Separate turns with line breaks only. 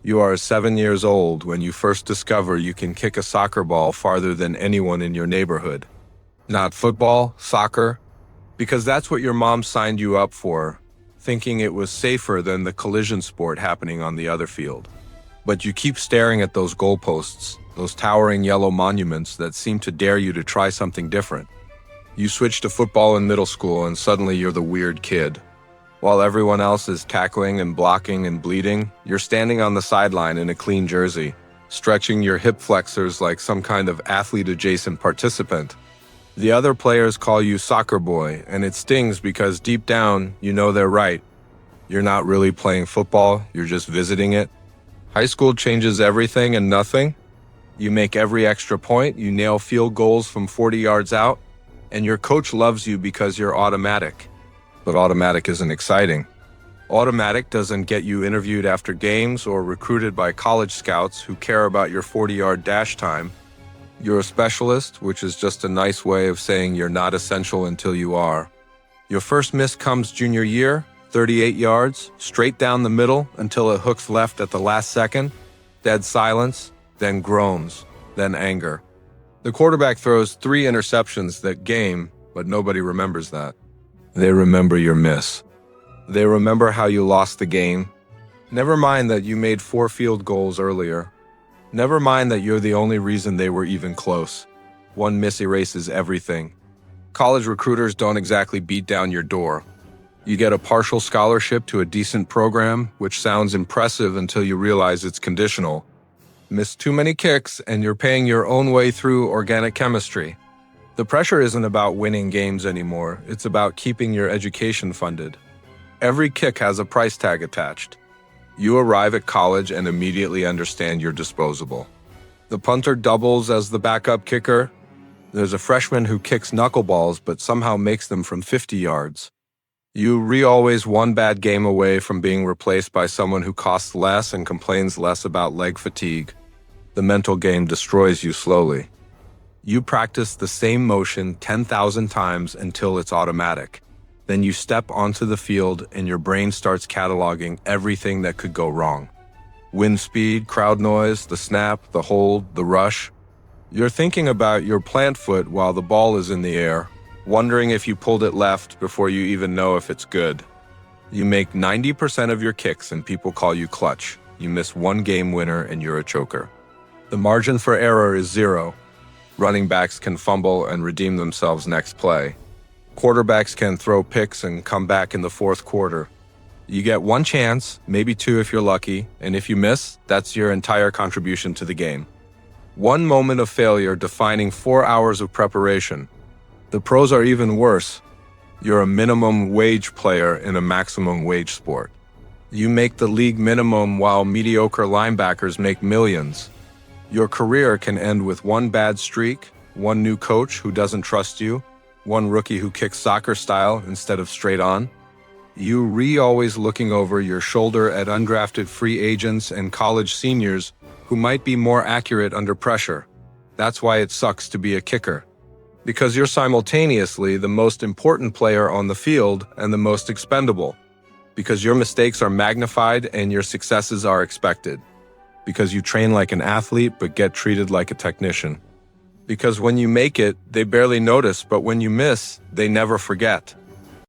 You are 7 years old when you first discover you can kick a soccer ball farther than anyone in your neighborhood. Not football, soccer, because that's what your mom signed you up for, thinking it was safer than the collision sport happening on the other field. But you keep staring at those goalposts, those towering yellow monuments that seem to dare you to try something different. You switch to football in middle school and suddenly you're the weird kid. While everyone else is tackling and blocking and bleeding, you're standing on the sideline in a clean jersey, stretching your hip flexors like some kind of athlete-adjacent participant. The other players call you soccer boy, and it stings because deep down, you know they're right. You're not really playing football, you're just visiting it. High school changes everything and nothing. You make every extra point, you nail field goals from 40 yards out, and your coach loves you because you're automatic. But automatic isn't exciting. Automatic doesn't get you interviewed after games or recruited by college scouts who care about your 40-yard dash time. You're a specialist, which is just a nice way of saying you're not essential until you are. Your first miss comes junior year, 38 yards, straight down the middle until it hooks left at the last second. Dead silence, then groans, then anger. The quarterback throws 3 interceptions that game, but nobody remembers that. They remember your miss. They remember how you lost the game. Never mind that you made 4 field goals earlier. Never mind that you're the only reason they were even close. One miss erases everything. College recruiters don't exactly beat down your door. You get a partial scholarship to a decent program, which sounds impressive until you realize it's conditional. Miss too many kicks and you're paying your own way through organic chemistry. The pressure isn't about winning games anymore, it's about keeping your education funded. Every kick has a price tag attached. You arrive at college and immediately understand you're disposable. The punter doubles as the backup kicker. There's a freshman who kicks knuckleballs but somehow makes them from 50 yards. You always one bad game away from being replaced by someone who costs less and complains less about leg fatigue. The mental game destroys you slowly. You practice the same motion 10,000 times until it's automatic. Then you step onto the field and your brain starts cataloging everything that could go wrong. Wind speed, crowd noise, the snap, the hold, the rush. You're thinking about your plant foot while the ball is in the air, wondering if you pulled it left before you even know if it's good. You make 90% of your kicks and people call you clutch. You miss 1 game winner and you're a choker. The margin for error is 0. Running backs can fumble and redeem themselves next play. Quarterbacks can throw picks and come back in the 4th quarter. You get 1 chance, maybe 2 if you're lucky, and if you miss, that's your entire contribution to the game. 1 moment of failure defining 4 hours of preparation. The pros are even worse. You're a minimum wage player in a maximum wage sport. You make the league minimum while mediocre linebackers make millions. Your career can end with 1 bad streak, 1 new coach who doesn't trust you, 1 rookie who kicks soccer style instead of straight on. You always looking over your shoulder at undrafted free agents and college seniors who might be more accurate under pressure. That's why it sucks to be a kicker. Because you're simultaneously the most important player on the field and the most expendable. Because your mistakes are magnified and your successes are expected. Because you train like an athlete but get treated like a technician. Because when you make it, they barely notice, but when you miss, they never forget.